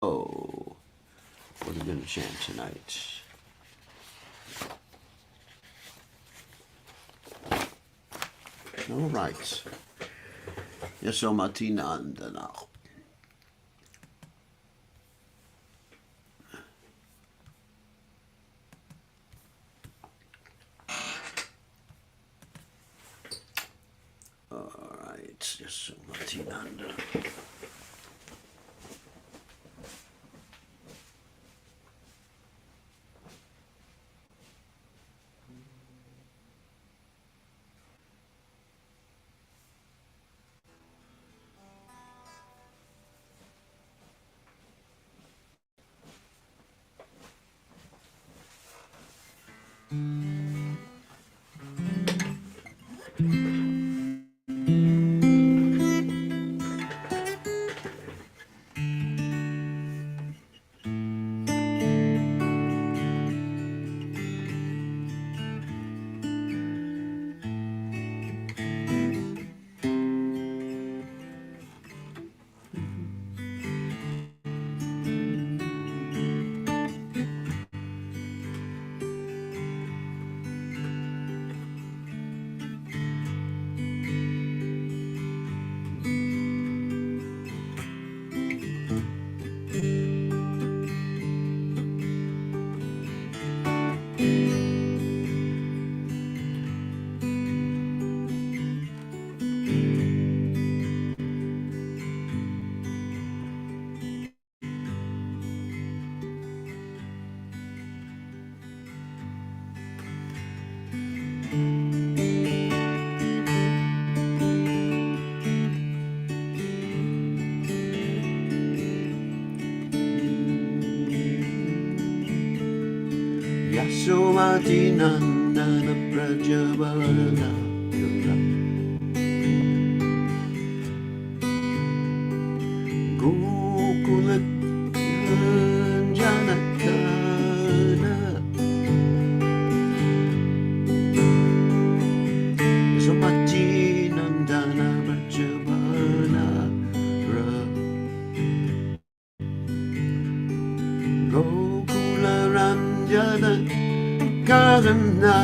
Oh, what are we going to chant tonight? All right. Yasomati Nandana. All right, Yasomati Nandana. Yasomati Nandana Prajavalana Gokula Janakana Yasomati Nandana Prajavalana Gokula Ranjana Karana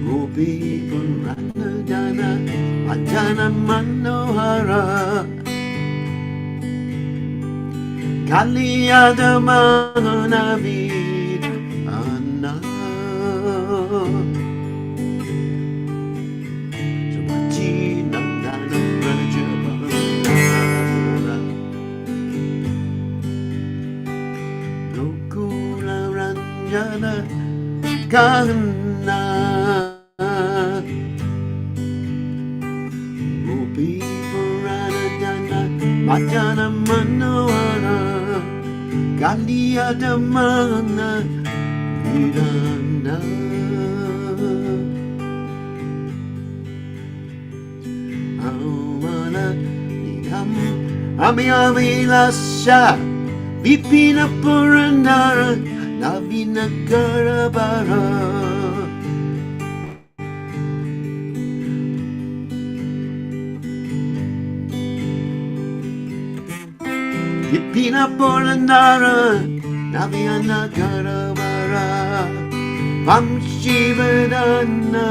Gopi Purana Jana Ajana Manohara Kaliyadamana Vidana Sumati Nandana Rajavala Gokula Ranjana Karana Gopi Purana Jana Majana Manohara Kaliyadamana Vidana Avana Nidam Amiyavilasha Vipina Puranara Navina Karabara Vipina Puranara Navina Karabara Vamshivadana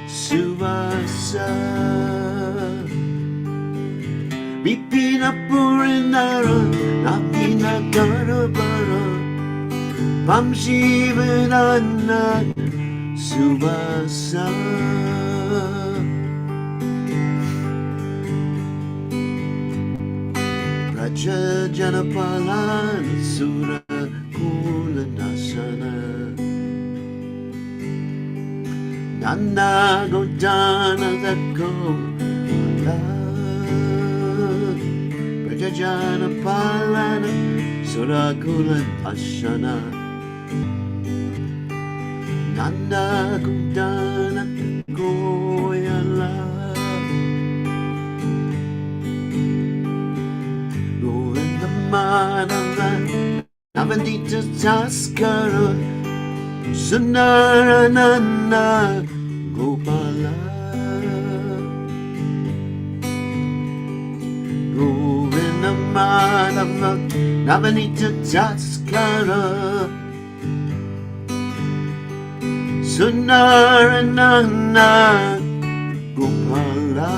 Suvasa Vipina Puranara Navina Karabara Vamshivadana Suvasa Raja Janapalana Sura Kula Nasana Nanda Godana Thakur Raja Janapalana Sura Kula Nasana Nanda Godana Goyala Manala Navadita Taskara Sunarananda Gopala Madam Navanita Tatskara Sunaranana Gopala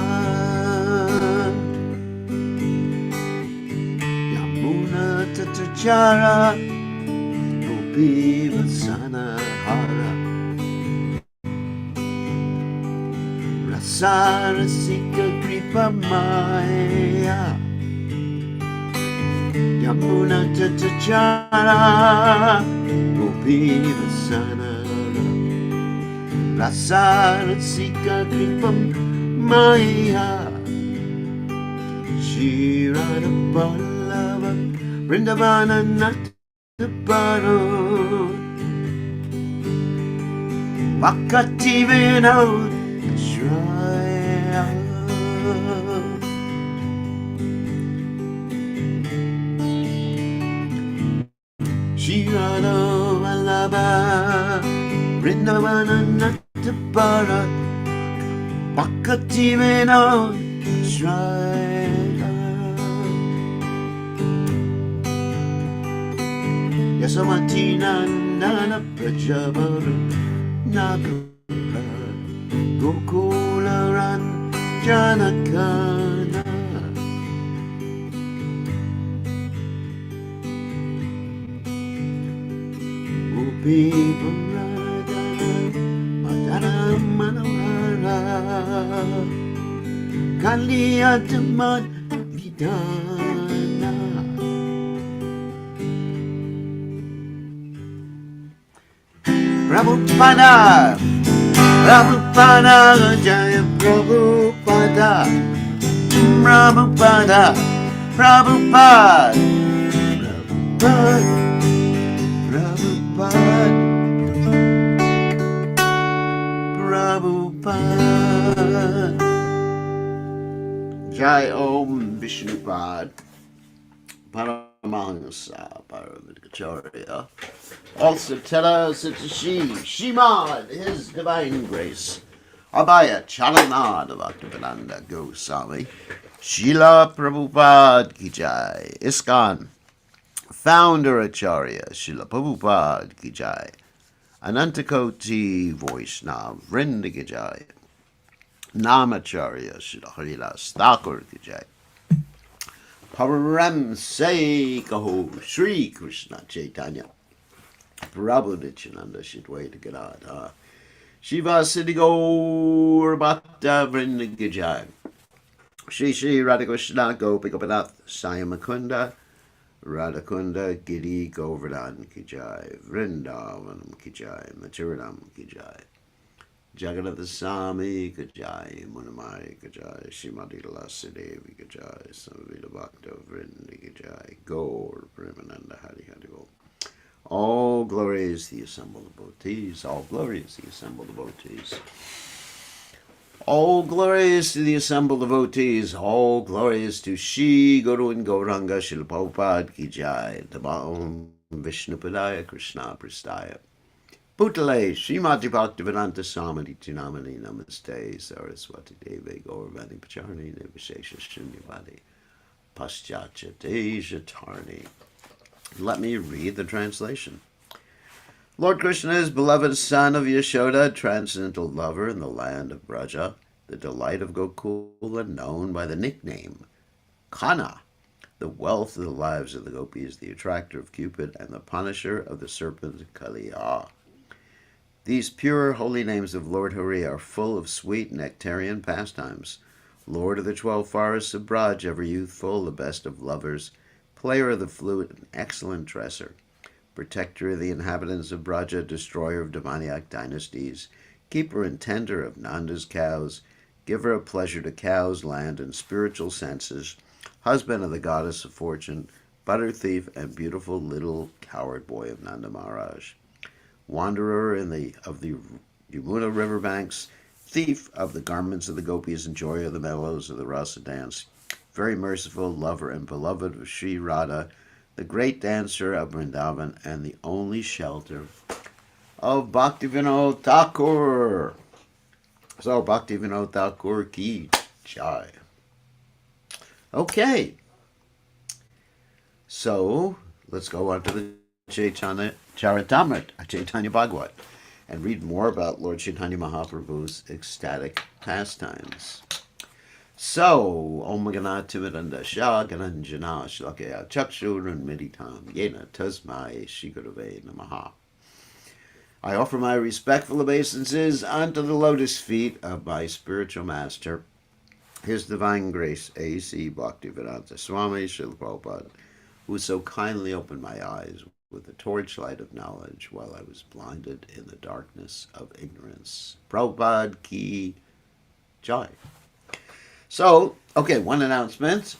Yamuna Tatachara Gopi Vasana Hara Rasarasika Kripa Maya Yamuna Tatachara Gopi Vasana Rasarasika Kripa Maya Shirada Ballava Vrindavana Nataparo Vakati Vinod Shraya Shirada Vallabha Vrindavana Natapara Vakati Vinod Shraya Yasamatina Nana Prajavara Nagara Gokularan Janakana Gopi Paradana Madana Manavara Kaliyatamat Vidana Prabhupada Prabhupada Jaya Prabhupada Prabhupada Prabhupada Prabhupada Prabhupada Jai Om Vishnupad Paramahansa Paravidacharya. Also Tela Satashi Shimad, His Divine Grace Abhaya Chalanad Bhaktivedanta Goswami Srila Prabhupada Ki Jai. ISKCON Founder Acharya Srila Prabhupada Ki Jai. Anantakoti Vaishnava Vrinda Ki Jai. Namacharya Shridhar and Haridas Thakur Ki Jai. Param Se Kaho Sri Krishna Chaitanya Prabhu Nityananda Shidwaita Gadadha Shiva Siddhi Bhakta Vrinda Ki Jai. Shri Shri Radhakrishna Gopikapanath Sayamakunda Radhakunda Giri Govardhan Ki Jai. Vrindavanam Ki Jai. Mathuranam Ki Jai. Jagannath Swami Ki Jai. Munamai Ki Jai. Srimati Tulasi Devi Ki Jai. Samavita Bhakta Vrinda Ki Jai. Gaur Premananda Hari Hari Bol. All glory is the assembled devotees. All glory is the assembled devotees. All glory is to the assembled devotees. All glory is to Shri Guru and Gauranga Srila Prabhupada Ki Jai. Namo Vishnupadaya Krishna Pristaya Bhutale Srimati Bhaktivedanta Swami Tinamani Namaste Saraswati Devi Gauravani Pacharni Nivishesha Shunyavadi Paschatya Deja Tarni. Let me read the translation. Lord Krishna is beloved son of Yashoda, transcendental lover in the land of Braja, the delight of Gokula, known by the nickname Kana, the wealth of the lives of the gopis, the attractor of Cupid, and the punisher of the serpent Kaliya. These pure, holy names of Lord Hari are full of sweet nectarian pastimes. Lord of the 12 forests of Braj, ever youthful, the best of lovers, player of the flute, an excellent dresser, protector of the inhabitants of Braja, destroyer of demoniac dynasties, keeper and tender of Nanda's cows, giver of pleasure to cows, land, and spiritual senses, husband of the goddess of fortune, butter thief, and beautiful little coward boy of Nanda Maharaj, wanderer of the Yamuna riverbanks, thief of the garments of the gopis, and joy of the mellows of the rasa dance, very merciful, lover and beloved of Sri Radha, the great dancer of Vrindavan, and the only shelter of Bhaktivinoda Thakur. So, Bhaktivinoda Thakur ki jai. Okay. So let's go on to the Chaitanya Charitamrita, Chaitanya Bhagavat, and read more about Lord Chaitanya Mahaprabhu's ecstatic pastimes. So, Om Ganatividanda Shah Gananjana Shlakaya Chakshur and Meditam Yena Tasmai Shigurave Namaha. I offer my respectful obeisances unto the lotus feet of my spiritual master, His Divine Grace A.C. Bhaktivedanta Swami Srila Prabhupada, who so kindly opened my eyes with the torchlight of knowledge while I was blinded in the darkness of ignorance. Prabhupada Ki Jai. So, okay, one announcement.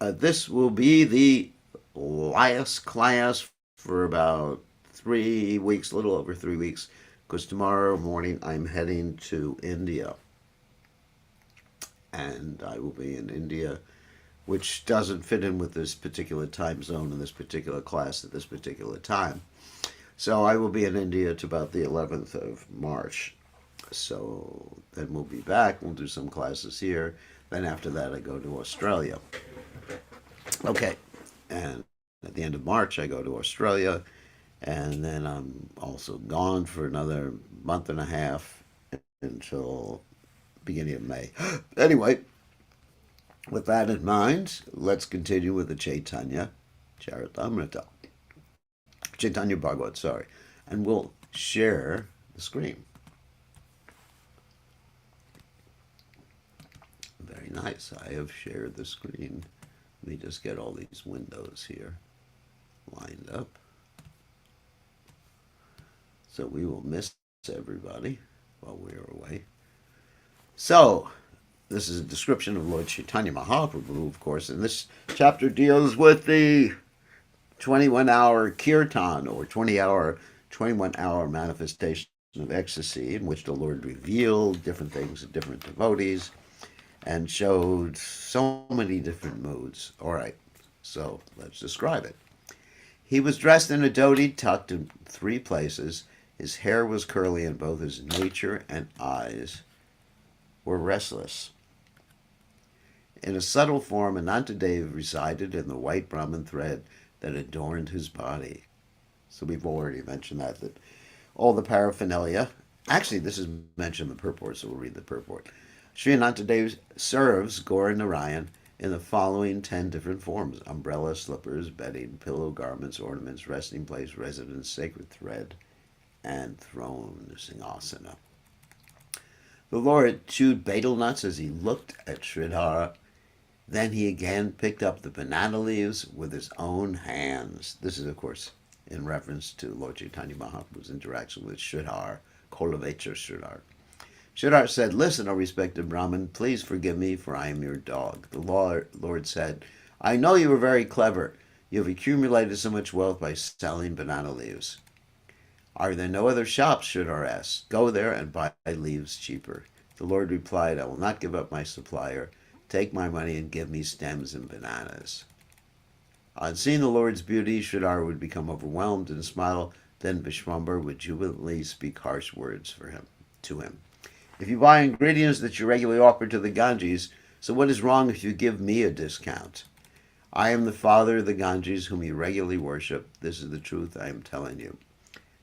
This will be the last class for about 3 weeks, a little over 3 weeks, because tomorrow morning I'm heading to India. And I will be in India, which doesn't fit in with this particular time zone and this particular class at this particular time. So I will be in India to about the 11th of March. So then we'll be back. We'll do some classes here. Then after that, I go to Australia. Okay. And at the end of March, I go to Australia. And then I'm also gone for another month and a half until beginning of May. Anyway, with that in mind, let's continue with the Chaitanya Charitamrita. Chaitanya Bhagavat, sorry. And we'll share the screen. Very nice. I have shared the screen. Let me just get all these windows here lined up. So we will miss everybody while we are away. So, this is a description of Lord Chaitanya Mahaprabhu, of course, and this chapter deals with the 21-hour kirtan, or 21-hour manifestation of ecstasy, in which the Lord revealed different things to different devotees and showed so many different moods. All right, so let's describe it. He was dressed in a dhoti tucked in 3 places. His hair was curly, and both his nature and eyes were restless. In a subtle form, Anantadev resided in the white Brahman thread that adorned his body. So we've already mentioned that all the paraphernalia, actually this is mentioned in the purport, so we'll read the purport. Sri Anantadev serves Gaura Narayan in the following 10 different forms: umbrella, slippers, bedding, pillow, garments, ornaments, resting place, residence, sacred thread, and throne, Singasana. The Lord chewed betel nuts as he looked at Shridhar. Then he again picked up the banana leaves with his own hands. This is, of course, in reference to Lord Chaitanya Mahaprabhu's interaction with Shridhar, Kolavecha Shridhar. Shridhar said, "Listen, O respected Brahmin, please forgive me, for I am your dog." The Lord said, "I know you are very clever. You have accumulated so much wealth by selling banana leaves." "Are there no other shops?" Shridhar asked. "Go there and buy leaves cheaper." The Lord replied, "I will not give up my supplier. Take my money and give me stems and bananas." On seeing the Lord's beauty, Shridhar would become overwhelmed and smile. Then Vishwambar would jubilantly speak harsh words to him. "If you buy ingredients that you regularly offer to the Ganges, so what is wrong if you give me a discount? I am the father of the Ganges whom you regularly worship. This is the truth I am telling you."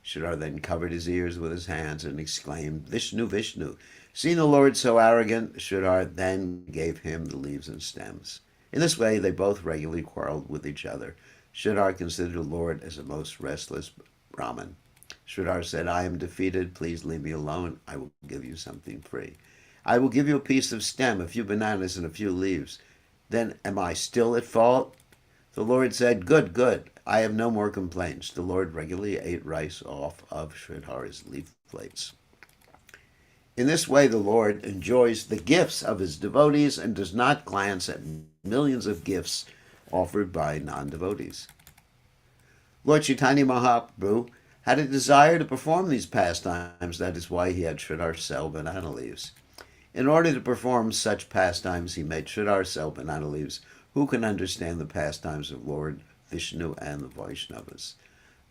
Shridhar then covered his ears with his hands and exclaimed, "Vishnu, Vishnu." Seeing the Lord so arrogant, Shridhar then gave him the leaves and stems. In this way, they both regularly quarreled with each other. Shridhar considered the Lord as a most restless Brahmin. Shridhar said, "I am defeated. Please leave me alone. I will give you something free. I will give you a piece of stem, a few bananas, and a few leaves. Then am I still at fault?" The Lord said, "Good, good. I have no more complaints." The Lord regularly ate rice off of Shridhar's leaf plates. In this way, the Lord enjoys the gifts of his devotees and does not glance at millions of gifts offered by non-devotees. Lord Chaitanya Mahaprabhu had a desire to perform these pastimes. That is why he had Shridhar sell banana leaves. In order to perform such pastimes, he made Shridhar sell banana leaves. Who can understand the pastimes of Lord Vishnu and the Vaishnavas?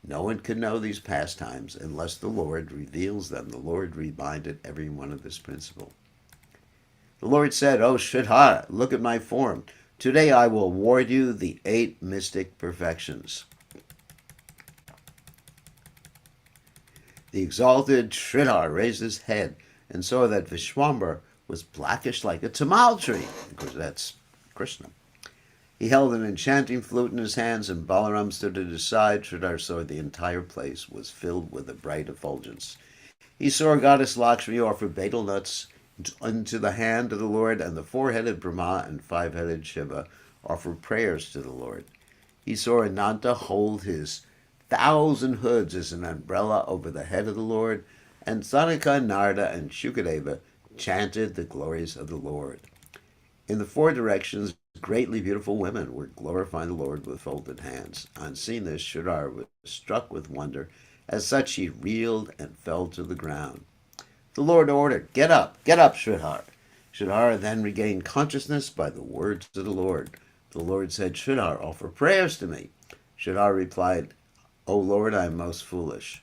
No one can know these pastimes unless the Lord reveals them. The Lord reminded everyone of this principle. The Lord said, "Oh, Shridhar, look at my form. Today I will award you the 8 mystic perfections. The exalted Shridhar raised his head and saw that Vishwambar was blackish like a tamal tree, because that's Krishna. He held an enchanting flute in his hands, and Balaram stood at his side. Shridhar saw the entire place was filled with a bright effulgence. He saw Goddess Lakshmi offer betel nuts into the hand of the Lord, and the 4-headed Brahma and 5-headed Shiva offer prayers to the Lord. He saw Ananta hold his 1,000 hoods as an umbrella over the head of the Lord, and Sanaka, Narada, and Shukadeva chanted the glories of the Lord. In the 4 directions, greatly beautiful women were glorifying the Lord with folded hands. On seeing this, Shridhar was struck with wonder. As such, he reeled and fell to the ground. The Lord ordered, get up, Shridhar." Shridhar then regained consciousness by the words of the Lord. The Lord said, "Shridhar, offer prayers to me." Shridhar replied, "O Lord, I am most foolish.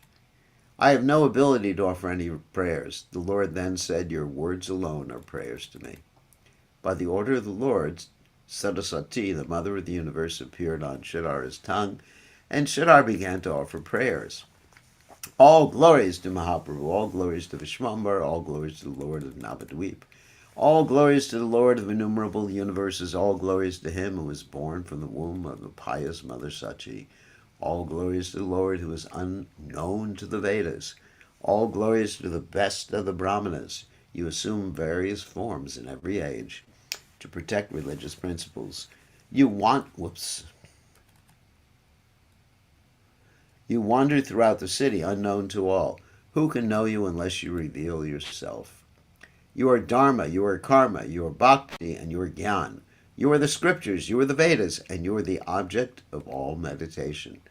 I have no ability to offer any prayers." The Lord then said, "Your words alone are prayers to me." By the order of the Lord, Saraswati, the mother of the universe, appeared on Shridhar's tongue, and Shridhar began to offer prayers. All glories to Mahaprabhu, all glories to Vishwambar, all glories to the Lord of Navadvip, all glories to the Lord of innumerable universes, all glories to him who was born from the womb of the pious mother Sachi, all glories to the Lord who is unknown to the Vedas, all glories to the best of the Brahmanas. You assume various forms in every age to protect religious principles. You wander throughout the city unknown to all. Who can know you unless you reveal yourself? You are Dharma, you are Karma, you are Bhakti, and you are Gyan. You are the scriptures, you are the Vedas, and you are the object of all meditation.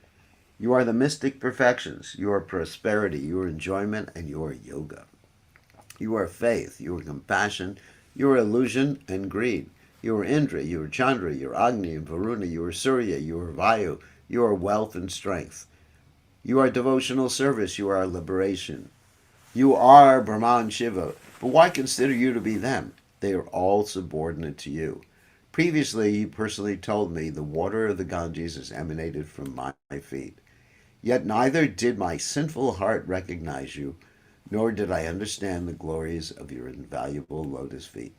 You are the mystic perfections, you are prosperity, you are enjoyment, and you are yoga. You are faith, you are compassion, you are illusion and greed. You are Indra, you are Chandra, you are Agni and Varuna, you are Surya, you are Vayu, you are wealth and strength. You are devotional service, you are liberation. You are Brahma and Shiva, but why consider you to be them? They are all subordinate to you. Previously, you personally told me the water of the Ganges has emanated from my feet. Yet neither did my sinful heart recognize you, nor did I understand the glories of your invaluable lotus feet.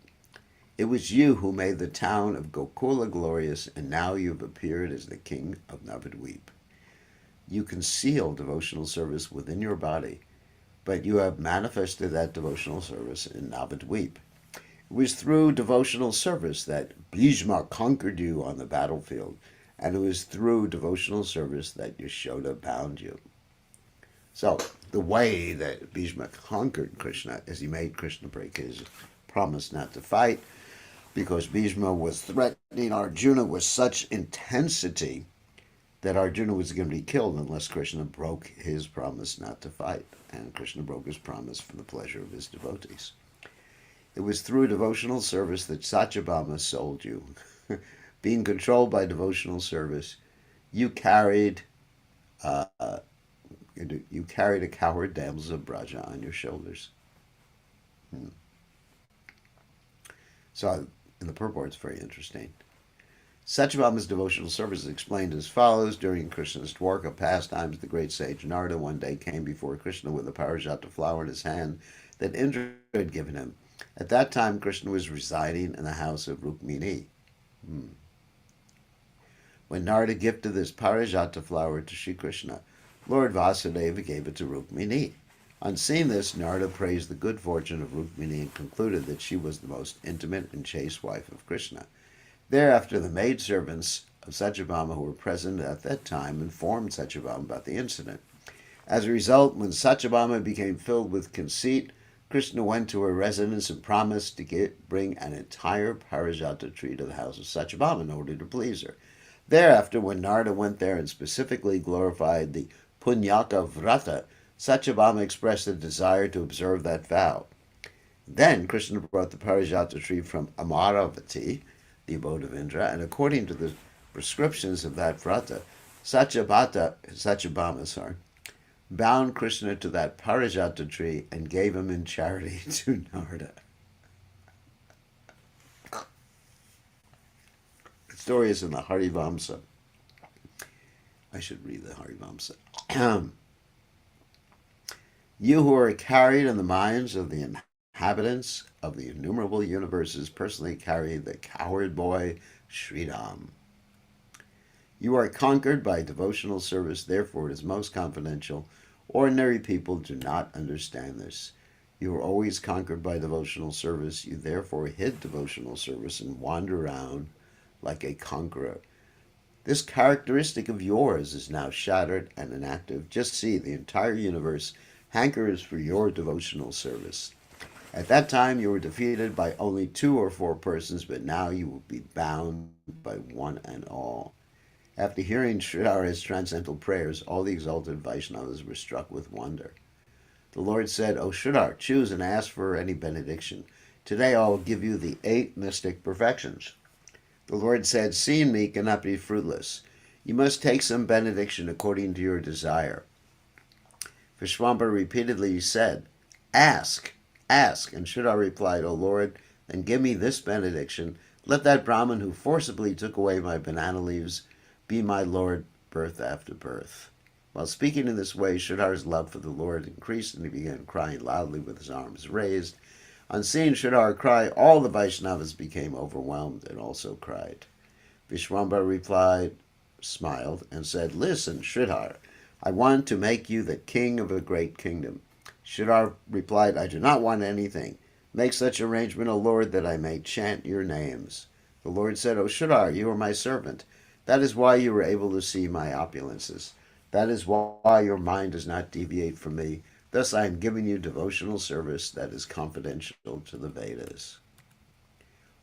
It was you who made the town of Gokula glorious, and now you have appeared as the king of Navadvip. You conceal devotional service within your body, but you have manifested that devotional service in Navadvip. It was through devotional service that Bhishma conquered you on the battlefield, and it was through devotional service that Yashoda bound you. So, the way that Bhishma conquered Krishna is he made Krishna break his promise not to fight, because Bhishma was threatening Arjuna with such intensity that Arjuna was going to be killed unless Krishna broke his promise not to fight. And Krishna broke his promise for the pleasure of his devotees. It was through devotional service that Satyabhama sold you. Being controlled by devotional service, you carried a coward damsel of Braja on your shoulders. So, in the purport, it's very interesting. Satyabhama's devotional service is explained as follows. During Krishna's Dwarka pastimes, the great sage Narada one day came before Krishna with a parijata flower in his hand that Indra had given him. At that time, Krishna was residing in the house of Rukmini. When Narada gifted this parijata flower to Sri Krishna, Lord Vasudeva gave it to Rukmini. On seeing this, Narada praised the good fortune of Rukmini and concluded that she was the most intimate and chaste wife of Krishna. Thereafter, the maidservants of Satyabhama who were present at that time informed Satyabhama about the incident. As a result, when Satyabhama became filled with conceit, Krishna went to her residence and promised to bring an entire parijata tree to the house of Satyabhama in order to please her. Thereafter, when Narada went there and specifically glorified the Punyaka Vrata, Satyabhama expressed a desire to observe that vow. Then Krishna brought the parijata tree from Amaravati, the abode of Indra, and according to the prescriptions of that vrata, Satyabhama bound Krishna to that parijata tree and gave him in charity to Narada. story is in the Harivamsa. I should read the Harivamsa. You who are carried in the minds of the inhabitants of the innumerable universes personally carry the coward boy Shridham. You are conquered by devotional service, therefore it is most confidential. Ordinary people do not understand this. You are always conquered by devotional service. You therefore hid devotional service and wander around like a conqueror. This characteristic of yours is now shattered and inactive. Just see, the entire universe hankers for your devotional service. At that time, you were defeated by only 2 or 4 persons, but now you will be bound by one and all. After hearing Shridhar's transcendental prayers, all the exalted Vaishnavas were struck with wonder. The Lord said, O Shridhar, choose and ask for any benediction. Today I will give you the 8 mystic perfections. The Lord said, seeing me cannot be fruitless. You must take some benediction according to your desire. Vishwambara repeatedly said, ask, ask. And Shridhar replied, O Lord, then give me this benediction. Let that Brahmin who forcibly took away my banana leaves be my Lord birth after birth. While speaking in this way, Shridhar's love for the Lord increased, and he began crying loudly with his arms raised. On seeing Shridhar cry, all the Vaishnavas became overwhelmed and also cried. Vishwambara replied, smiled, and said, listen, Shridhar, I want to make you the king of a great kingdom. Shridhar replied, I do not want anything. Make such arrangement, O Lord, that I may chant your names. The Lord said, O Shridhar, you are my servant. That is why you were able to see my opulences. That is why your mind does not deviate from me. Thus I am giving you devotional service that is confidential to the Vedas.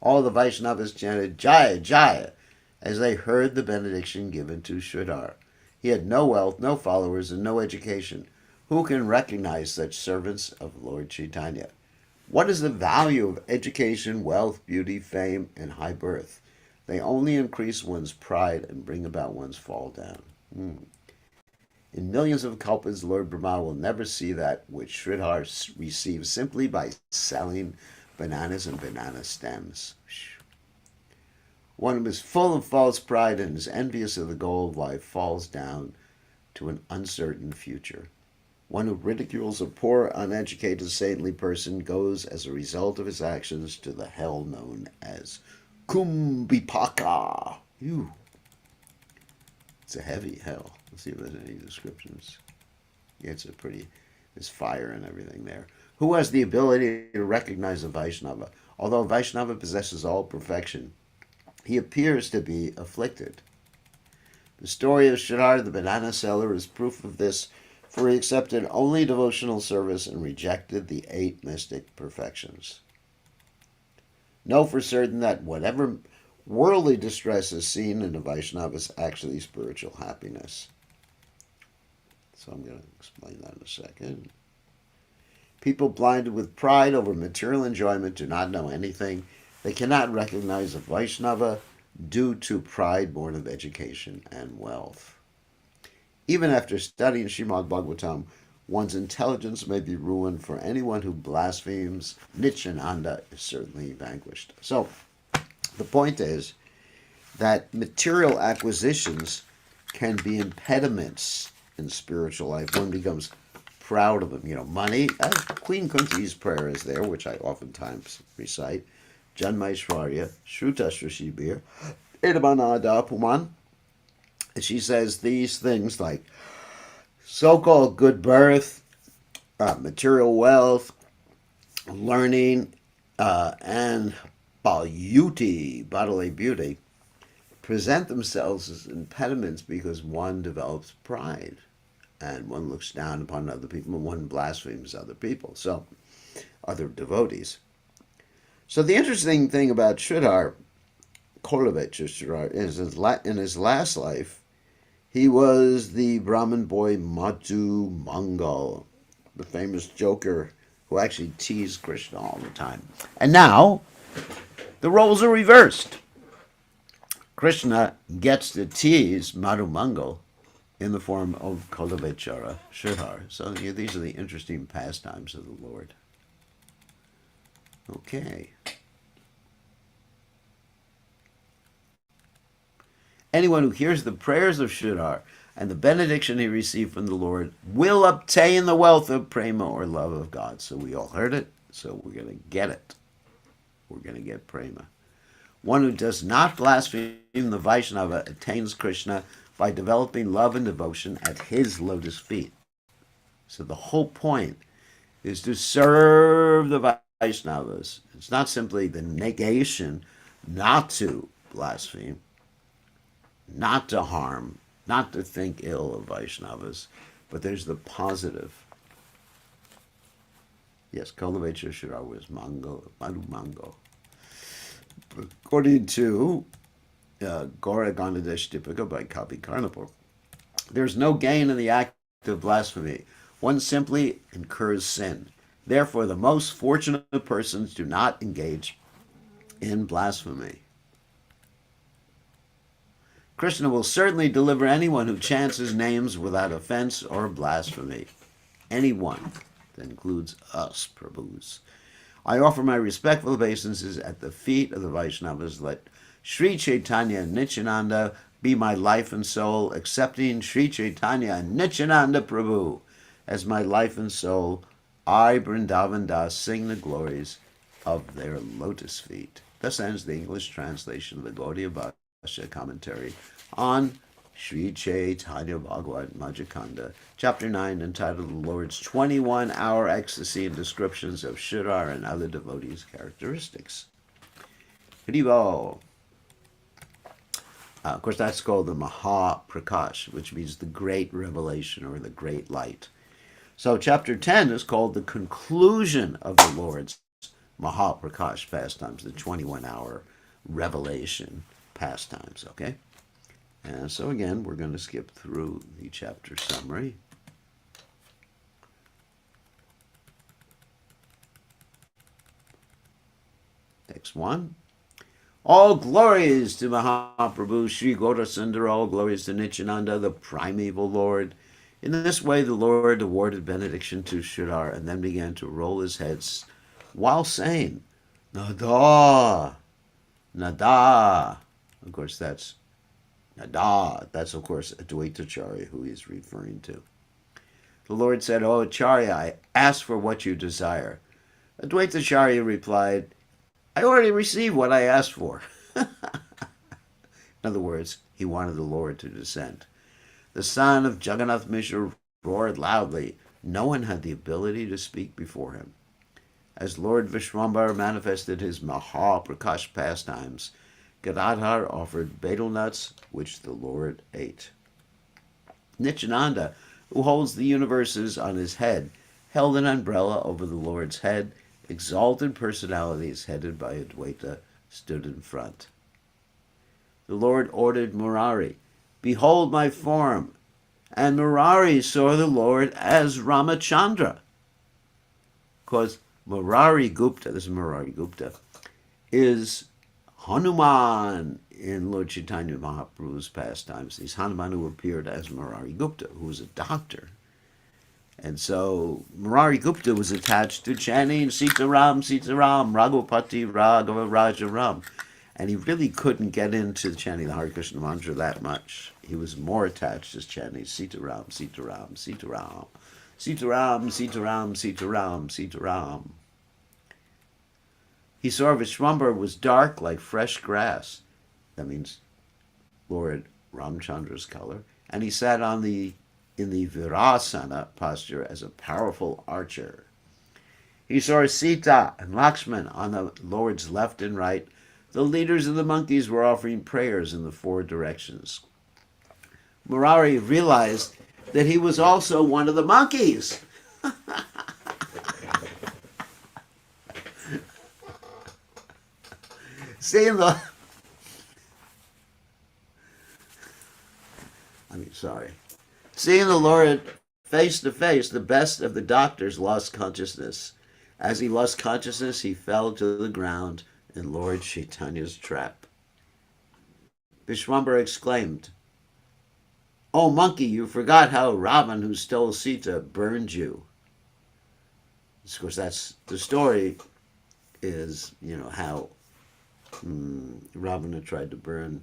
All the Vaishnavas chanted Jaya, Jaya, as they heard the benediction given to Shridhar. He had no wealth, no followers, and no education. Who can recognize such servants of Lord Chaitanya? What is the value of education, wealth, beauty, fame, and high birth? They only increase one's pride and bring about one's fall down. In millions of kalpas, Lord Brahma will never see that which Shridhar receives simply by selling bananas and banana stems. One who is full of false pride and is envious of the goal of life falls down to an uncertain future. One who ridicules a poor, uneducated, saintly person goes, as a result of his actions, to the hell known as Kumbhipaka. It's a heavy hell. Let's see if there's any descriptions. Yeah, there's fire and everything there. Who has the ability to recognize a Vaishnava? Although Vaishnava possesses all perfection, he appears to be afflicted. The story of Shridhar, the banana seller, is proof of this, for he accepted only devotional service and rejected the 8 mystic perfections. Know for certain that whatever worldly distress is seen in a Vaishnava is actually spiritual happiness. So I'm going to explain that in a second. People blinded with pride over material enjoyment do not know anything. They cannot recognize a Vaishnava due to pride born of education and wealth. Even after studying Srimad Bhagavatam, one's intelligence may be ruined. For anyone who blasphemes Nityananda is certainly vanquished. So, the point is that material acquisitions can be impediments in spiritual life. One becomes proud of them. Money. Queen Kunti's prayer is there, which I oftentimes recite. Janmaishwarya, Shruta Shrishibir, Edamanada Puman. And she says these things like so-called good birth, material wealth, learning, and bodily beauty, present themselves as impediments because one develops pride and one looks down upon other people and one blasphemes other people, so other devotees. So the interesting thing about Shridhar, Shridhar, is in his last life, he was the Brahmin boy Madhu Mangal, the famous joker who actually teased Krishna all the time. And now, the roles are reversed. Krishna gets to tease Madhu Mangal in the form of Kulavechara Shridhar. So these are the interesting pastimes of the Lord. Okay. Anyone who hears the prayers of Shridhar and the benediction he received from the Lord will obtain the wealth of prema, or love of God. So we all heard it, so we're going to get it. We're going to get prema. One who does not blaspheme the Vaishnava attains Krishna by developing love and devotion at his lotus feet. So the whole point is to serve the Vaishnavas. It's not simply the negation not to blaspheme, not to harm, not to think ill of Vaishnavas, but there's the positive. Yes, cultivate your Shridhar was mango, madu mango. According to Gaura Ganadesh Dipika by Kavi Karnapur, there's no gain in the act of blasphemy. One simply incurs sin. Therefore, the most fortunate persons do not engage in blasphemy. Krishna will certainly deliver anyone who chants his names without offense or blasphemy. Anyone. That includes us, Prabhus. I offer my respectful obeisances at the feet of the Vaishnavas. Let Sri Chaitanya and Nityananda be my life and soul, accepting Sri Chaitanya and Nityananda Prabhu as my life and soul. I, Vrindavan Das, sing the glories of their lotus feet. Thus ends the English translation of the Gaudiya Bhasha commentary on Sri Chaitanya Bhagavat Majjhikanda, Chapter 9, entitled The Lord's 21-Hour Ecstasy and Descriptions of Shridhar and Other Devotees' Characteristics. Haribo. Of course, that's called the Mahaprakash, which means the great revelation or the great light. So Chapter 10 is called the conclusion of the Lord's Mahaprakash pastimes, the 21-hour revelation pastimes, okay? And so again, we're going to skip through the chapter summary. Next one. All glories to Mahaprabhu, Sri Gaurasundara, all glories to Nityananda, the primeval Lord. In this way, the Lord awarded benediction to Shridhar and then began to roll his heads while saying, Nada, Nada. Of course, that's Nada. That's, of course, Advaitacharya who he's referring to. The Lord said, "O Acharya, I ask for what you desire." Advaitacharya replied, "I already received what I asked for." In other words, he wanted the Lord to descend. The son of Jagannath Mishra roared loudly. No one had the ability to speak before him. As Lord Vishwambara manifested his Mahaprakash pastimes, Gadadhar offered betel nuts, which the Lord ate. Nityananda, who holds the universes on his head, held an umbrella over the Lord's head. Exalted personalities headed by Advaita stood in front. The Lord ordered Murari, "Behold my form." And Murari saw the Lord as Ramachandra. Because Murari Gupta, this is Murari Gupta, is Hanuman in Lord Chaitanya Mahaprabhu's pastimes. He's Hanuman who appeared as Murari Gupta, who was a doctor. And so Murari Gupta was attached to chanting Sitaram, Sitaram, Raghupati, Raghava, Rajaram. And he really couldn't get into chanting the Hare Krishna mantra that much. He was more attached to chanting Sitaram, Sitaram, Sitaram, Sitaram, Sitaram, Sitaram, Sitaram. He saw Vishwambara was dark like fresh grass. That means Lord Ramachandra's color. And he sat in the Virasana posture as a powerful archer. He saw Sita and Lakshman on the Lord's left and right. The leaders of the monkeys were offering prayers in the four directions. Murari realized that he was also one of the monkeys. Seeing the Lord face to face, the best of the doctors lost consciousness. As he lost consciousness, he fell to the ground in Lord Chaitanya's trap. Vishwambara exclaimed, "Oh monkey, you forgot how Ravan, who stole Sita, burned you." Of course, that's the story is, how Ravana tried to burn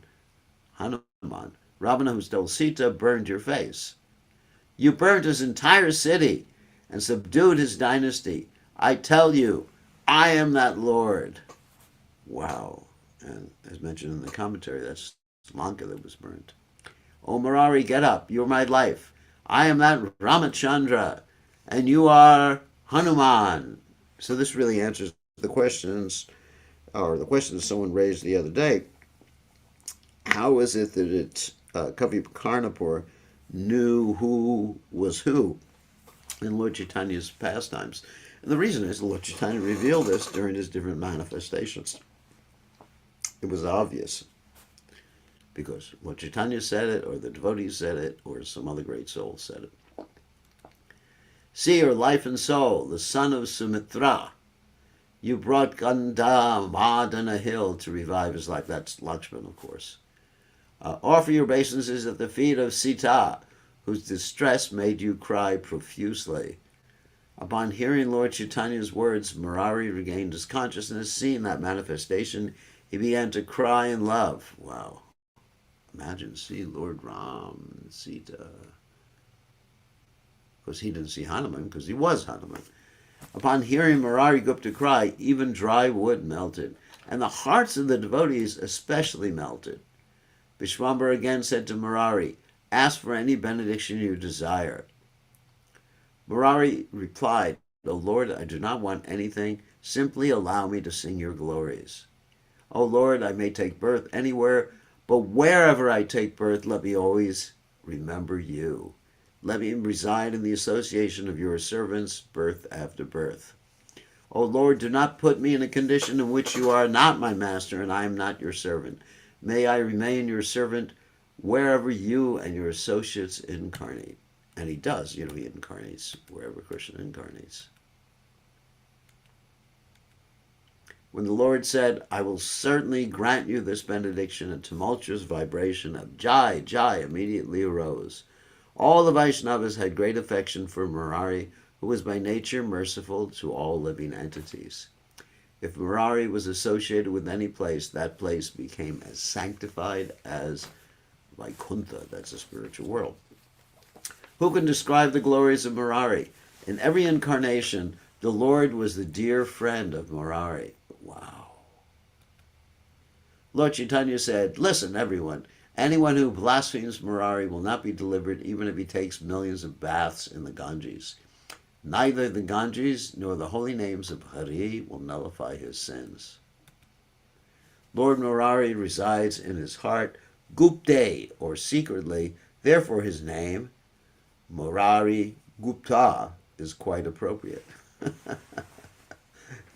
Hanuman. Hanuman. Ravana, who stole Sita, burned your face. You burned his entire city and subdued his dynasty. I tell you, I am that Lord. Wow. And as mentioned in the commentary, that's Lanka that was burnt. O Murari, get up. You're my life. I am that Ramachandra, and you are Hanuman. So this really answers the questions, or the questions someone raised the other day. How is it that Kavi Karnapur knew who was who in Lord Chaitanya's pastimes? And the reason is Lord Chaitanya revealed this during his different manifestations. It was obvious because Lord Chaitanya said it, or the devotees said it, or some other great soul said it. See your life and soul, the son of Sumitra. You brought Gandhamad on a hill to revive his life. That's Lakshman, of course. Offer your obeisances at the feet of Sita, whose distress made you cry profusely. Upon hearing Lord Chaitanya's words, Murari regained his consciousness. Seeing that manifestation, he began to cry in love. Wow. Imagine, see Lord Ram and Sita. Of course, he didn't see Hanuman because he was Hanuman. Upon hearing Murari Gupta cry, even dry wood melted, and the hearts of the devotees especially melted. Vishwambara again said to Murari, ask for any benediction you desire. Murari replied, O Lord, I do not want anything. Simply allow me to sing your glories. O Lord, I may take birth anywhere, but wherever I take birth, let me always remember you. Let me reside in the association of your servants, birth after birth. O Lord, do not put me in a condition in which you are not my master and I am not your servant. May I remain your servant wherever you and your associates incarnate. And he does, he incarnates wherever Krishna incarnates. When the Lord said, I will certainly grant you this benediction, a tumultuous vibration of Jai, Jai immediately arose. All the Vaishnavas had great affection for Murari, who was by nature merciful to all living entities. If Murari was associated with any place, that place became as sanctified as Vaikuntha, that's a spiritual world. Who can describe the glories of Murari? In every incarnation, the Lord was the dear friend of Murari. Wow. Lord Chaitanya said, listen, everyone, anyone who blasphemes Murari will not be delivered even if he takes millions of baths in the Ganges. Neither the Ganges nor the holy names of Hari will nullify his sins. Lord Murari resides in his heart, Gupte, or secretly, therefore his name, Murari Gupta, is quite appropriate.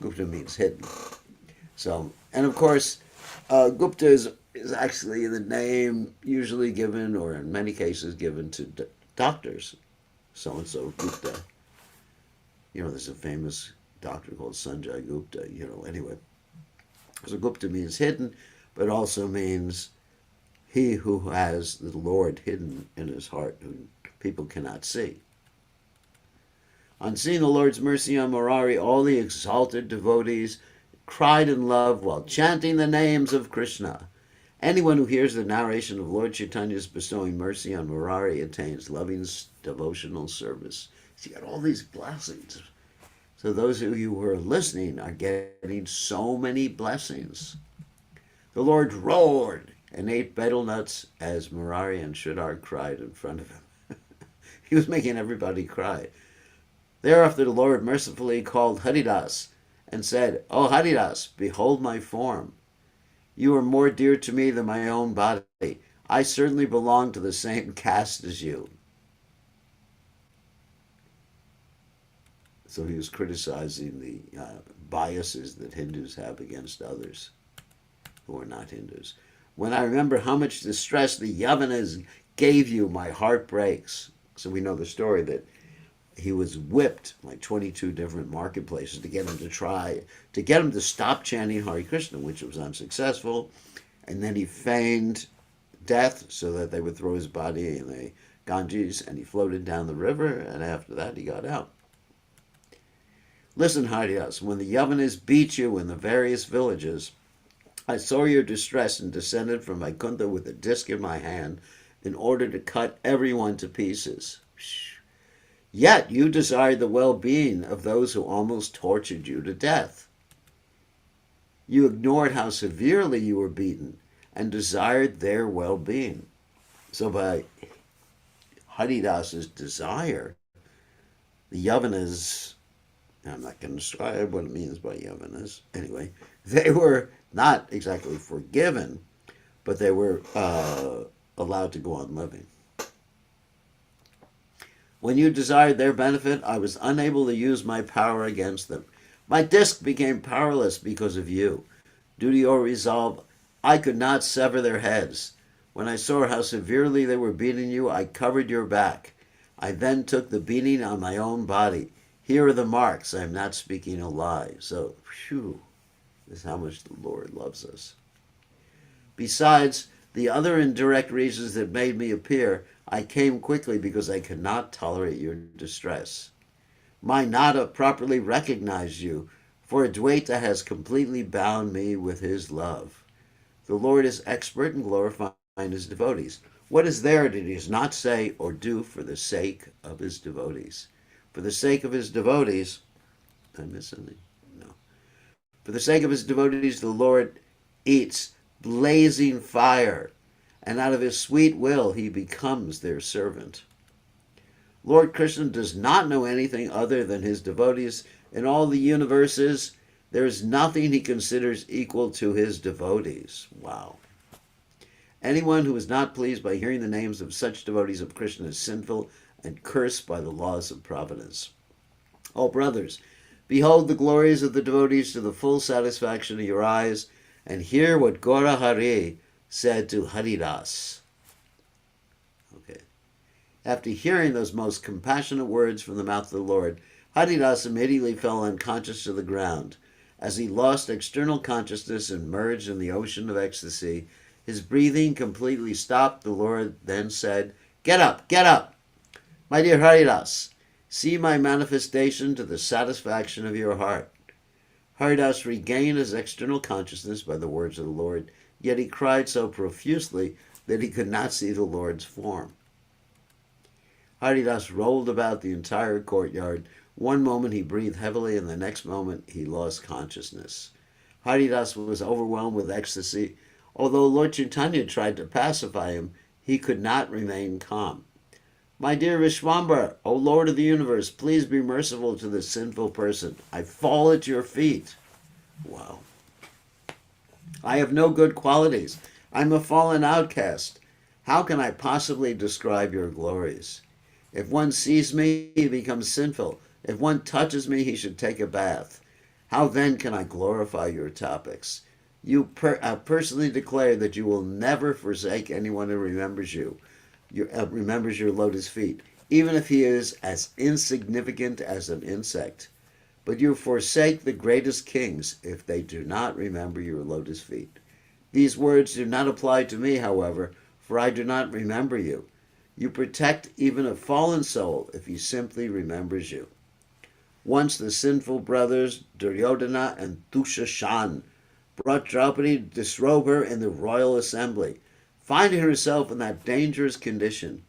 Gupta means hidden. So, and of course, Gupta is actually the name usually given, or in many cases given to doctors. So-and-so Gupta. There's a famous doctor called Sanjay Gupta, anyway. So Gupta means hidden, but also means he who has the Lord hidden in his heart, who people cannot see. On seeing the Lord's mercy on Murari, all the exalted devotees cried in love while chanting the names of Krishna. Anyone who hears the narration of Lord Chaitanya's bestowing mercy on Murari attains loving devotional service. So you got all these blessings. So those of you who are listening are getting so many blessings. The Lord roared and ate betel nuts as Murari and Shridhar cried in front of him. He was making everybody cry. Thereafter the Lord mercifully called Haridas and said, O Haridas, behold my form. You are more dear to me than my own body. I certainly belong to the same caste as you. So he was criticizing the biases that Hindus have against others who are not Hindus. When I remember how much distress the Yavanas gave you, my heart breaks. So we know the story that he was whipped like 22 different marketplaces to get him to stop chanting Hare Krishna, which was unsuccessful. And then he feigned death so that they would throw his body in the Ganges, and he floated down the river, and after that he got out. Listen, Haridas, when the Yavanas beat you in the various villages, I saw your distress and descended from Vaikuntha with a disc in my hand in order to cut everyone to pieces. Yet you desired the well-being of those who almost tortured you to death. You ignored how severely you were beaten and desired their well-being. So by Haridas's desire, the Yavanas, I'm not going to describe what it means by Yavanas, anyway, they were not exactly forgiven, but they were allowed to go on living. When you desired their benefit, I was unable to use my power against them. My disc became powerless because of you. Due to your resolve, I could not sever their heads. When I saw how severely they were beating you, I covered your back. I then took the beating on my own body. Here are the marks. I am not speaking a lie. So, phew, this is how much the Lord loves us. Besides the other indirect reasons that made me appear, I came quickly because I could not tolerate your distress. My nada properly recognized you, for Advaita has completely bound me with his love. The Lord is expert in glorifying his devotees. What is there that he does not say or do for the sake of his devotees? For the sake of his devotees, did I miss something? No. For the sake of his devotees, the Lord eats blazing fire, and out of his sweet will he becomes their servant. Lord Krishna does not know anything other than his devotees. In all the universes, there is nothing he considers equal to his devotees. Wow. Anyone who is not pleased by hearing the names of such devotees of Krishna is sinful and cursed by the laws of providence. O brothers, behold the glories of the devotees to the full satisfaction of your eyes, and hear what Gaura Hari said to Haridas. Okay. After hearing those most compassionate words from the mouth of the Lord, Haridas immediately fell unconscious to the ground. As he lost external consciousness and merged in the ocean of ecstasy, his breathing completely stopped. The Lord then said, "Get up, get up! My dear Haridas, see my manifestation to the satisfaction of your heart." Haridas regained his external consciousness by the words of the Lord, yet he cried so profusely that he could not see the Lord's form. Haridas rolled about the entire courtyard. One moment he breathed heavily, and the next moment he lost consciousness. Haridas was overwhelmed with ecstasy. Although Lord Chaitanya tried to pacify him, he could not remain calm. "My dear Vishwambara, O Lord of the universe, please be merciful to this sinful person. I fall at your feet." Wow. "I have no good qualities. I'm a fallen outcast. How can I possibly describe your glories? If one sees me, he becomes sinful. If one touches me, he should take a bath. How then can I glorify your topics? You personally declare that you will never forsake anyone who remembers you, remembers your lotus feet, even if he is as insignificant as an insect. But you forsake the greatest kings if they do not remember your lotus feet. These words do not apply to me, however, for I do not remember you. You protect even a fallen soul if he simply remembers you. Once the sinful brothers Duryodhana and Dushashan brought Draupadi to disrobe her in the royal assembly. Finding herself in that dangerous condition,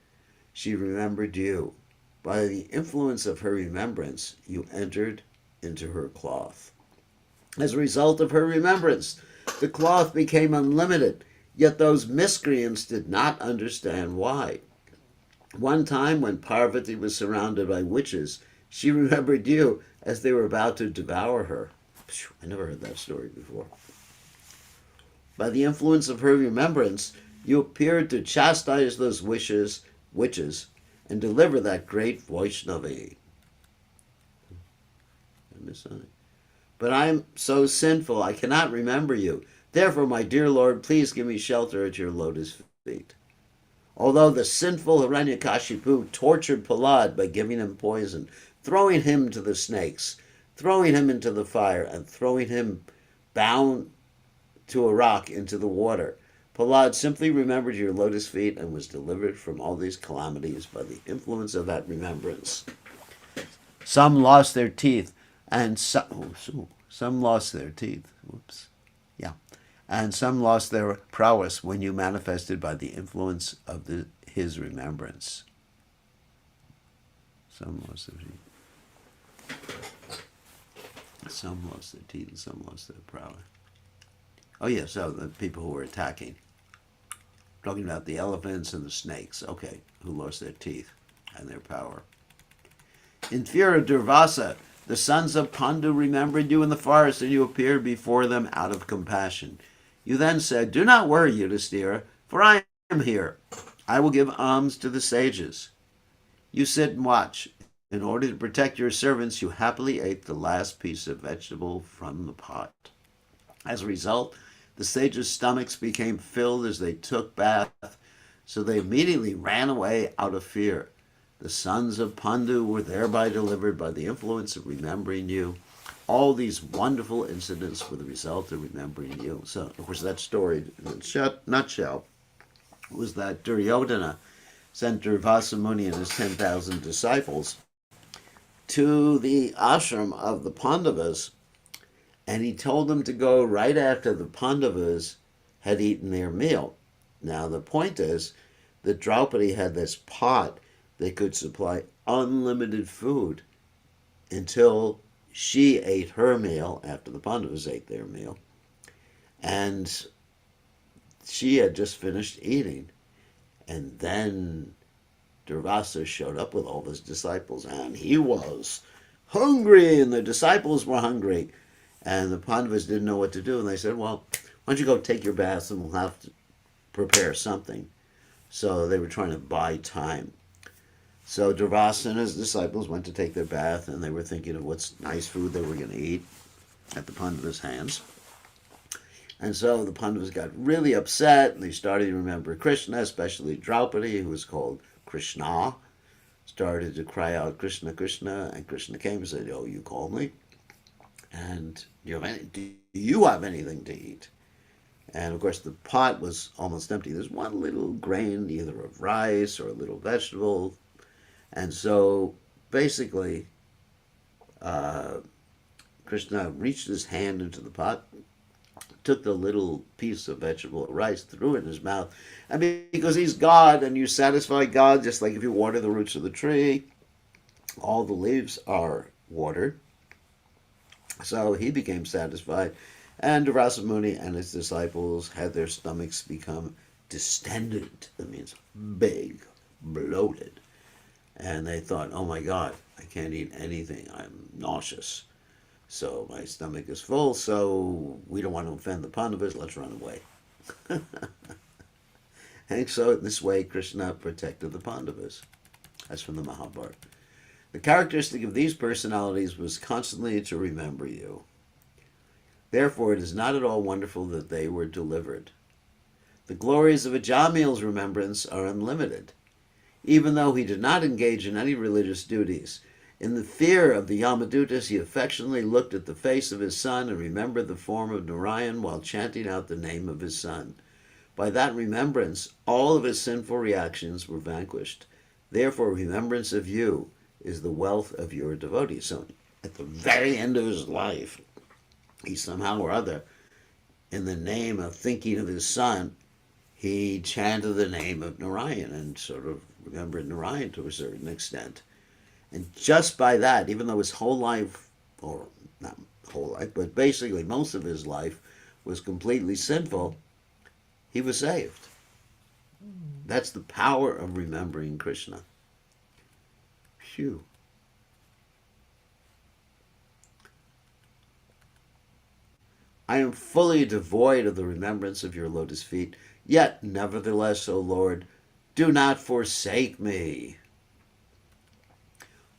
she remembered you. By the influence of her remembrance, you entered into her cloth. As a result of her remembrance, the cloth became unlimited, yet those miscreants did not understand why. One time, when Parvati was surrounded by witches, she remembered you as they were about to devour her. I never heard that story before. By the influence of her remembrance, you appeared to chastise those witches, and deliver that great Vaishnavi. But I am so sinful, I cannot remember you. Therefore, my dear Lord, please give me shelter at your lotus feet. Although the sinful Hiranyakashipu tortured Prahlad by giving him poison, throwing him to the snakes, throwing him into the fire, and throwing him bound to a rock into the water, Prahlad simply remembered your lotus feet and was delivered from all these calamities by the influence of that remembrance. Some lost their teeth, and some lost their teeth. And some lost their prowess when you manifested by the influence of his remembrance. Some lost their teeth, and some lost their prowess. Oh, yeah, so the people who were attacking. Talking about the elephants and the snakes, okay, who lost their teeth and their power. In fear of Durvasa, the sons of Pandu remembered you in the forest, and you appeared before them out of compassion. You then said, "Do not worry, Yudhisthira, for I am here. I will give alms to the sages." You sit and watch. In order to protect your servants, you happily ate the last piece of vegetable from the pot. As a result, the sages' stomachs became filled as they took bath, so they immediately ran away out of fear. The sons of Pandu were thereby delivered by the influence of remembering you. All these wonderful incidents were the result of remembering you. So, of course, that story, in a nutshell, was that Duryodhana sent Durvasa Muni and his 10,000 disciples to the ashram of the Pandavas, and he told them to go right after the Pandavas had eaten their meal. Now, the point is that Draupadi had this pot that could supply unlimited food until she ate her meal after the Pandavas ate their meal. And she had just finished eating. And then Durvasa showed up with all his disciples, and he was hungry, and the disciples were hungry. And the Pandavas didn't know what to do, and they said, "Well, why don't you go take your baths, and we'll have to prepare something." So they were trying to buy time. So Durvasa and his disciples went to take their bath, and they were thinking of what's nice food they were going to eat at the Pandavas' hands. And so the Pandavas got really upset, and they started to remember Krishna, especially Draupadi, who was called Krishna, started to cry out, "Krishna, Krishna," and Krishna came and said, "Oh, you called me? And do you have anything to eat?" And of course the pot was almost empty. There's one little grain, either of rice or a little vegetable. And so basically Krishna reached his hand into the pot, took the little piece of vegetable rice, threw it in his mouth. I mean, because he's God, and you satisfy God just like if you water the roots of the tree, all the leaves are watered. So he became satisfied, and Durvasa Muni and his disciples had their stomachs become distended. That means big, bloated. And they thought, "Oh my God, I can't eat anything. I'm nauseous. So my stomach is full, so we don't want to offend the Pandavas. Let's run away." And so this way Krishna protected the Pandavas. That's from the Mahabharata. The characteristic of these personalities was constantly to remember you. Therefore, it is not at all wonderful that they were delivered. The glories of Ajamil's remembrance are unlimited. Even though he did not engage in any religious duties, in the fear of the Yamadutas, he affectionately looked at the face of his son and remembered the form of Narayan while chanting out the name of his son. By that remembrance, all of his sinful reactions were vanquished. Therefore, remembrance of you is the wealth of your devotees. So at the very end of his life, he somehow or other, in the name of thinking of his son, he chanted the name of Narayan and sort of remembered Narayan to a certain extent. And just by that, even though his whole life, or not whole life, but basically most of his life was completely sinful, he was saved. That's the power of remembering Krishna. Phew. I am fully devoid of the remembrance of your lotus feet, yet nevertheless, O Lord, do not forsake me.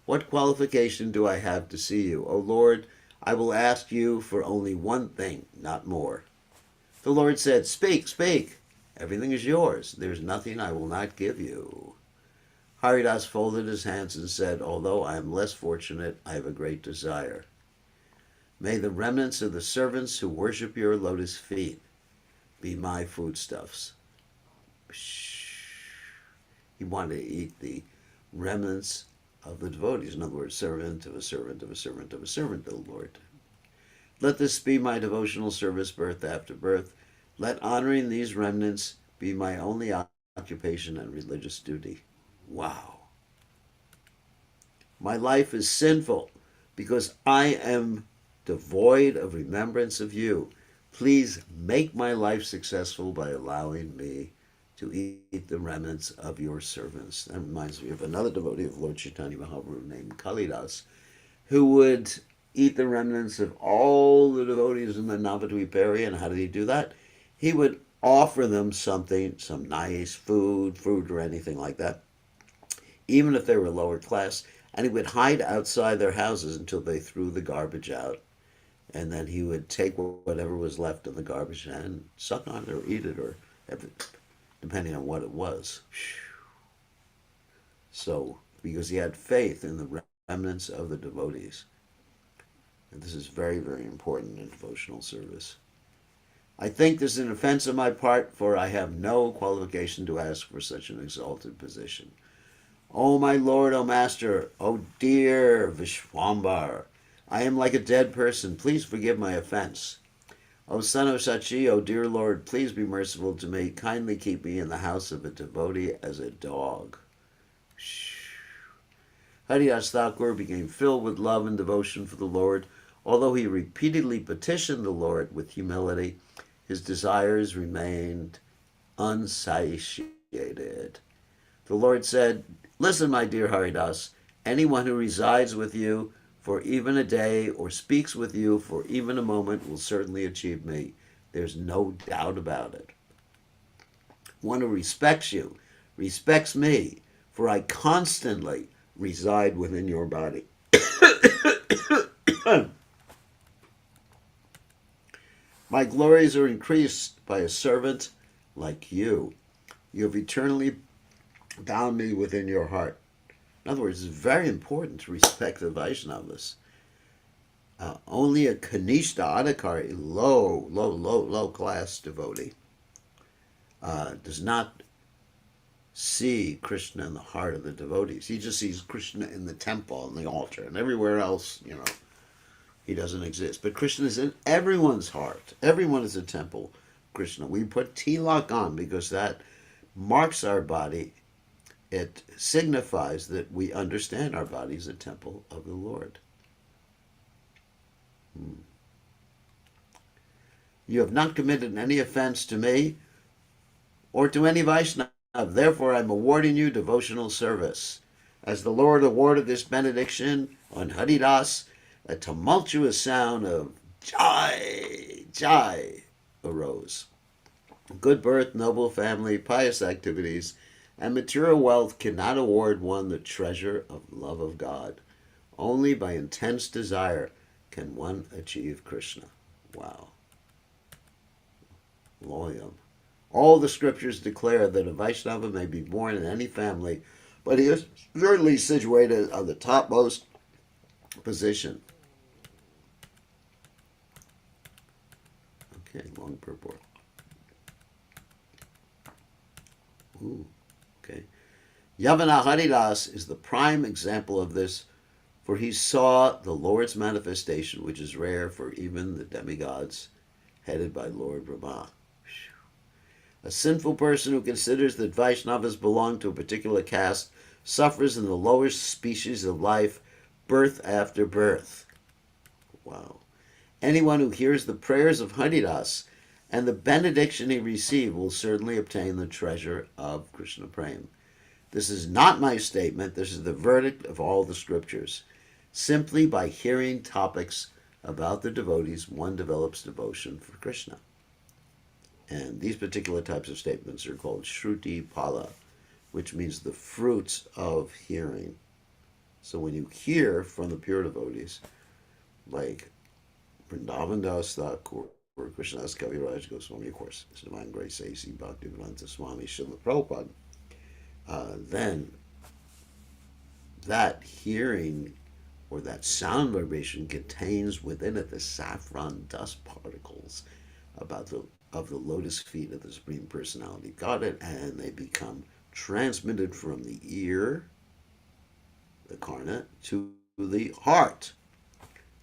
What qualification do I have to see you? O Lord, I will ask you for only one thing, not more. The Lord said, "Speak, speak. Everything is yours. There is nothing I will not give you." Haridas folded his hands and said, "Although I am less fortunate, I have a great desire. May the remnants of the servants who worship your lotus feet be my foodstuffs." He wanted to eat the remnants of the devotees. In other words, servant of a servant of a servant of a servant of the Lord. Let this be my devotional service birth after birth. Let honoring these remnants be my only occupation and religious duty. Wow. My life is sinful because I am devoid of remembrance of you. Please make my life successful by allowing me to eat the remnants of your servants. That reminds me of another devotee of Lord Chaitanya Mahaprabhu named Kalidas, who would eat the remnants of all the devotees in the Navadvip area. And how did he do that? He would offer them something, some nice food, fruit or anything like that, even if they were lower class, and he would hide outside their houses until they threw the garbage out. And then he would take whatever was left in the garbage and suck on it or eat it, or depending on what it was. So, because he had faith in the remnants of the devotees. And this is very, very important in devotional service. I think this is an offense on my part, for I have no qualification to ask for such an exalted position. O my Lord, O Master, O dear Vishwambar, I am like a dead person. Please forgive my offense. O Son of Sachi, O dear Lord, please be merciful to me. Kindly keep me in the house of a devotee as a dog. Haridas Thakur became filled with love and devotion for the Lord. Although he repeatedly petitioned the Lord with humility, his desires remained unsatiated. The Lord said, "Listen, my dear Haridas, anyone who resides with you for even a day or speaks with you for even a moment will certainly achieve me. There's no doubt about it. One who respects you respects me, for I constantly reside within your body." My glories are increased by a servant like you. You have eternally bound me within your heart. In other words, it's very important to respect the Vaishnavas. Only a Kanishta Adhikari, low class devotee, does not see Krishna in the heart of the devotees. He just sees Krishna in the temple and the altar, and everywhere else, he doesn't exist. But Krishna is in everyone's heart. Everyone is a temple Krishna. We put tilak on because that marks our body. It signifies that we understand our body is a temple of the Lord. You have not committed any offense to me or to any Vaishnava. Therefore, I am awarding you devotional service. As the Lord awarded this benediction on Haridas, a tumultuous sound of Jai, Jai arose. Good birth, noble family, pious activities, and material wealth cannot award one the treasure of love of God. Only by intense desire can one achieve Krishna. Wow. Loyam. All the scriptures declare that a Vaishnava may be born in any family, but he is certainly situated on the topmost position. Okay, long purport. Ooh, okay. Yavana Haridas is the prime example of this, for he saw the Lord's manifestation, which is rare for even the demigods headed by Lord Rama. A sinful person who considers that Vaishnavas belong to a particular caste suffers in the lowest species of life, birth after birth. Wow. Anyone who hears the prayers of Haridas and the benediction he received will certainly obtain the treasure of Krishna Prem. This is not my statement. This is the verdict of all the scriptures. Simply by hearing topics about the devotees, one develops devotion for Krishna. And these particular types of statements are called Shruti Pala, which means the fruits of hearing. So when you hear from the pure devotees, like Vrindavan Das Thakur, or Krishnadas Kaviraj Goswami, of course, His Divine Grace A.C. Bhaktivedanta Swami Srila Prabhupada, then that hearing or that sound vibration contains within it the saffron dust particles of the lotus feet of the Supreme Personality of Godhead, and they become transmitted from the ear, the karna, to the heart.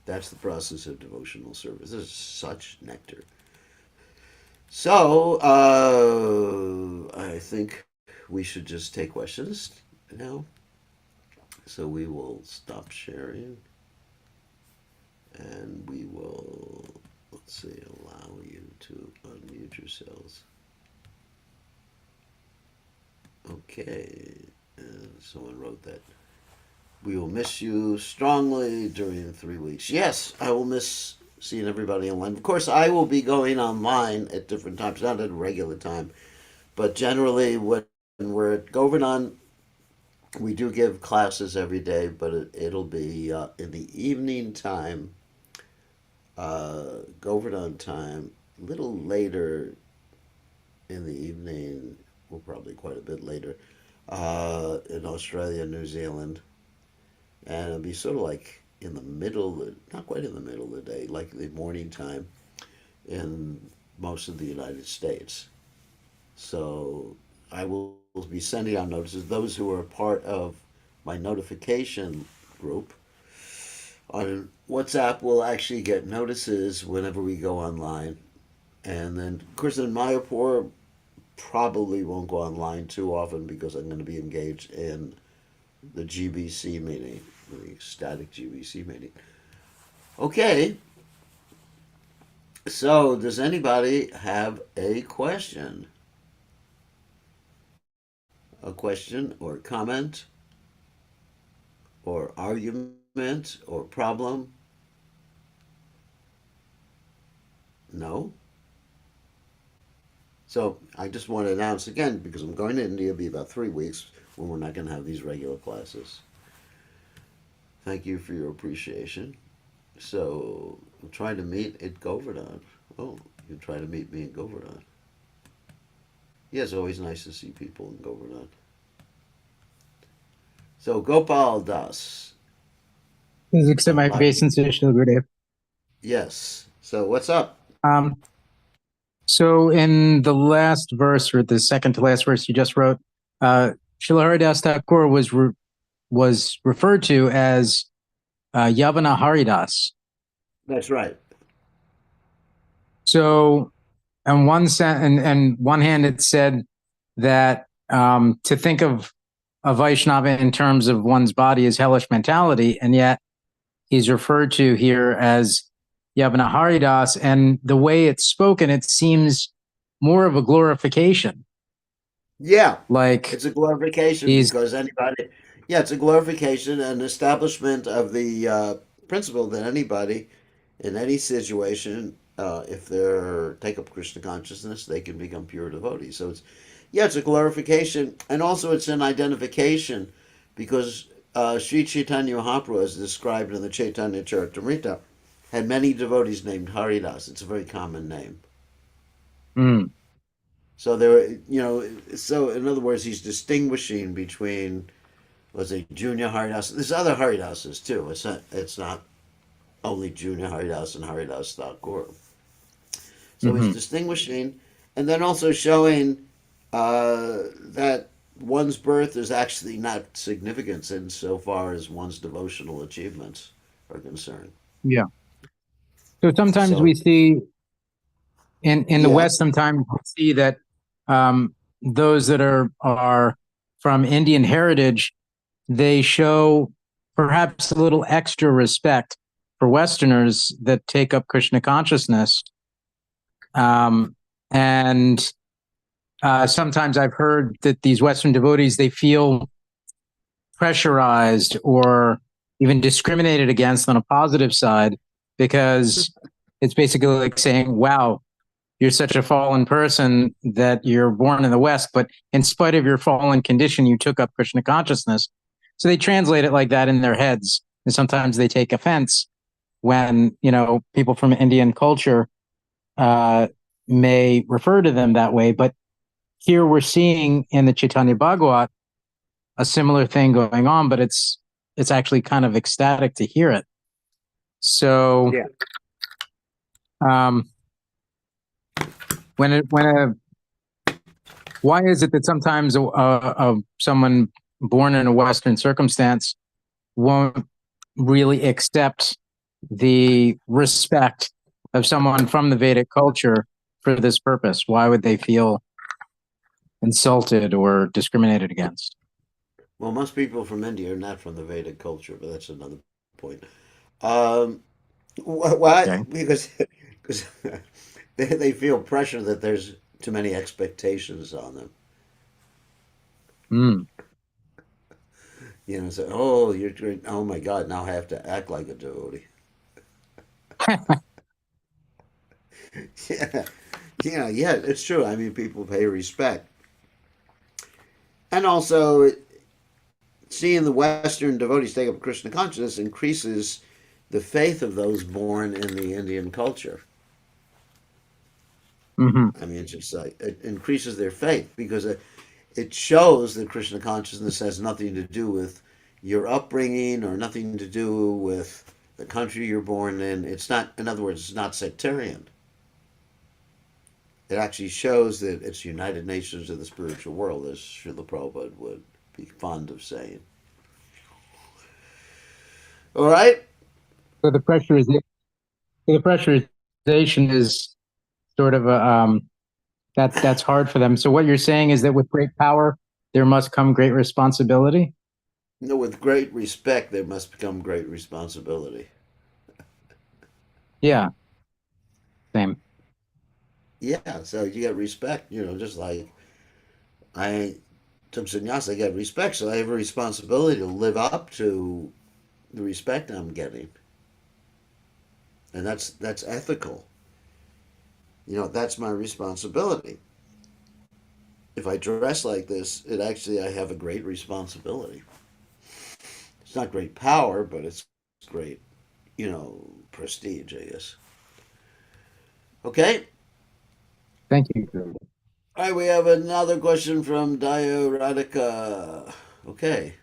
That's the process of devotional service. This is such nectar. So, I think we should just take questions now. So we will stop sharing and we will, let's see, allow you to unmute yourselves. Okay. And someone wrote that. We will miss you strongly during 3 weeks. Yes, I will miss seeing everybody online. Of course, I will be going online at different times, not at a regular time, but generally when we're at Govardhan, we do give classes every day, but it'll be in the evening time, Govardhan time, a little later in the evening, well, probably quite a bit later, in Australia, New Zealand. And it'll be sort of like in the middle, not quite in the middle of the day, like the morning time in most of the United States. So I will be sending out notices. Those who are part of my notification group on WhatsApp will actually get notices whenever we go online. And then, of course, in Mayapur, probably won't go online too often because I'm going to be engaged in the GBC meeting, the ecstatic GBC meeting. Okay, so does anybody have a question? A question or comment or argument or problem? No? So I just want to announce again, because I'm going to India, it'll be about 3 weeks when we're not going to have these regular classes. Thank you for your appreciation. So I'm trying to meet at Govardhan. Oh, you try to meet me in Govardhan. Yeah, it's always nice to see people in Govardhan. So Gopal Das. Please accept my obeisance, Shri Gurudev. Yes. So what's up? So in the last verse, or the second to last verse you just wrote, Shridhar and Haridas Thakur was referred to as Yavana Haridas. That's right. So on one hand, it said that to think of a Vaishnava in terms of one's body is hellish mentality, and yet he's referred to here as Yavana Haridas, and the way it's spoken, it seems more of a glorification. Yeah. Like it's a glorification because anybody, yeah, it's a glorification and establishment of the principle that anybody in any situation, if they're take up Krishna consciousness, they can become pure devotees. So it's a glorification, and also it's an identification, because Sri Chaitanya Mahaprabhu, as described in the Chaitanya Charitamrita, had many devotees named Haridas. It's a very common name. So so in other words, he's distinguishing between, let's say, Junior Haridas. There's other Haridasas too. It's not only Junior Haridas and Haridas Thakur. So he's distinguishing, and then also showing that one's birth is actually not significant insofar as one's devotional achievements are concerned. Yeah. So sometimes So we see in the yeah, West, sometimes we see that those that are from Indian heritage, they show perhaps a little extra respect for Westerners that take up Krishna consciousness. And sometimes I've heard that these Western devotees, they feel pressurized or even discriminated against on a positive side, because it's basically like saying, wow, you're such a fallen person that you're born in the West, but in spite of your fallen condition, you took up Krishna consciousness. So they translate it like that in their heads. And sometimes they take offense when, people from Indian culture may refer to them that way. But here we're seeing in the Chaitanya Bhagavat a similar thing going on, but it's actually kind of ecstatic to hear it. So, yeah. Why is it that sometimes someone born in a Western circumstance won't really accept the respect of someone from the Vedic culture for this purpose? Why would they feel insulted or discriminated against? Well, most people from India are not from the Vedic culture, but that's another point. Um, why? Okay. Because they feel pressure that there's too many expectations on them. Mm. So, oh, you're great. Oh my God, now I have to act like a devotee. Yeah, yeah, it's true. I mean, people pay respect. And also, seeing the Western devotees take up Krishna consciousness increases the faith of those born in the Indian culture. Hmm. I mean, it's just like it increases their faith because it shows that Krishna consciousness has nothing to do with your upbringing or nothing to do with the country you're born in. It's not, in other words, it's not sectarian. It actually shows that it's United Nations of the spiritual world, as Srila Prabhupada would be fond of saying. All right? So the pressurization is sort of a that's hard for them. So what you're saying is that with great power, there must come great responsibility. No, with great respect, there must become great responsibility. Yeah, same. Yeah, so you get respect, just like I took sannyas, I get respect, so I have a responsibility to live up to the respect I'm getting. And that's ethical. That's my responsibility. If I dress like this, I have a great responsibility. It's not great power, but it's great, prestige, I guess. Okay. Thank you. All right, we have another question from Dio Radhika. Okay,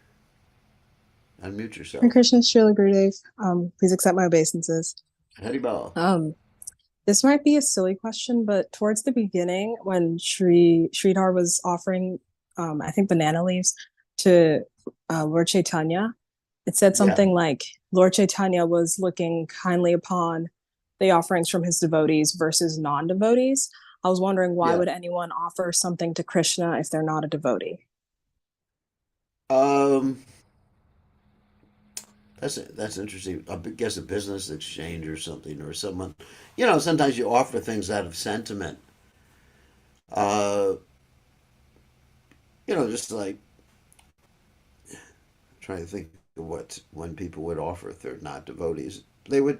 unmute Hare yourself. Krishna, Srila Gurudev. Please accept my obeisances. Haribal. This might be a silly question, but towards the beginning, when Sridhar was offering, I think banana leaves to Lord Chaitanya, it said Yeah. something like Lord Chaitanya was looking kindly upon the offerings from his devotees versus non-devotees. I was wondering, why Yeah. would anyone offer something to Krishna if they're not a devotee? Um, that's interesting. I guess a business exchange or something, or someone. Sometimes you offer things out of sentiment. Uh, just like trying to think of what when people would offer if they're not devotees. They would.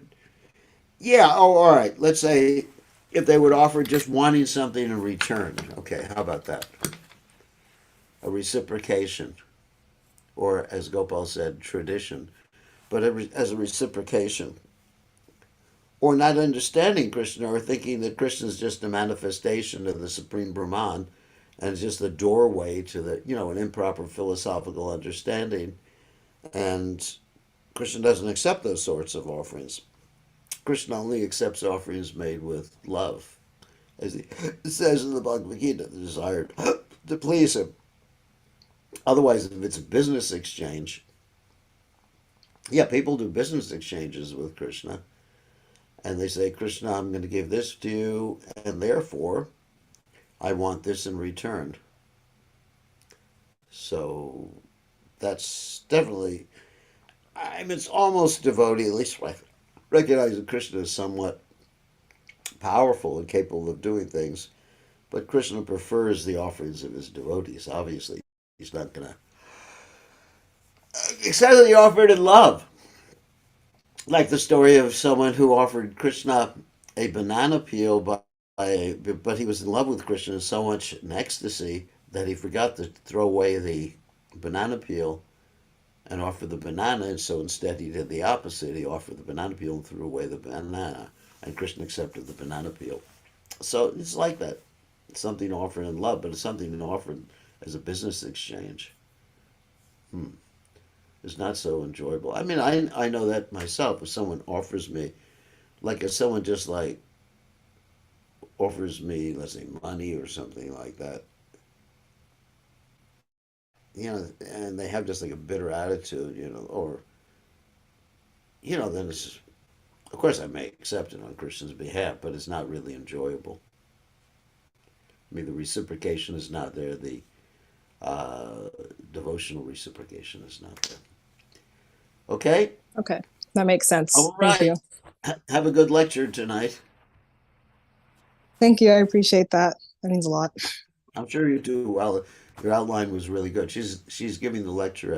Yeah. Oh, all right. Let's say if they would offer just wanting something in return. Okay. How about that? A reciprocation, or as Gopal said, tradition, but as a reciprocation. Or not understanding Krishna or thinking that Krishna is just a manifestation of the Supreme Brahman and it's just a doorway to an improper philosophical understanding. And Krishna doesn't accept those sorts of offerings. Krishna only accepts offerings made with love. As he says in the Bhagavad Gita, the desire to please him. Otherwise, if it's a business exchange, yeah, people do business exchanges with Krishna. And they say, Krishna, I'm going to give this to you, and therefore I want this in return. So that's definitely, I mean, it's almost devotee, at least I recognize that Krishna is somewhat powerful and capable of doing things, but Krishna prefers the offerings of his devotees. Obviously, he's not going to accept that he offered in love. Like the story of someone who offered Krishna a banana peel, but he was in love with Krishna so much in ecstasy that he forgot to throw away the banana peel and offer the banana. And so instead he did the opposite. He offered the banana peel and threw away the banana. And Krishna accepted the banana peel. So it's like that. It's something offered in love, but it's something offered as a business exchange. It's not so enjoyable. I mean, I know that myself. If someone offers me, like if someone just like offers me, let's say, money or something like that, and they have just like a bitter attitude, or then it's, of course I may accept it on Krishna's behalf, but it's not really enjoyable. I mean, the reciprocation is not there. The devotional reciprocation is not there. Okay? Okay, that makes sense. All Thank right. you. Have a good lecture tonight. Thank you. I appreciate that. That means a lot. I'm sure you do well. Your outline was really good. She's giving the lecture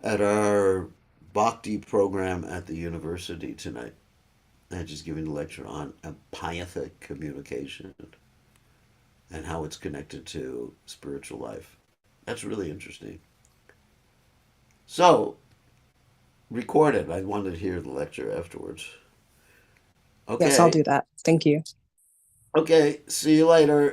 at our Bhakti program at the university tonight. And she's giving the lecture on empathic communication and how it's connected to spiritual life. That's really interesting. So, record it. I wanted to hear the lecture afterwards. Yes, I'll Okay. do that. Thank you. Okay. See you later.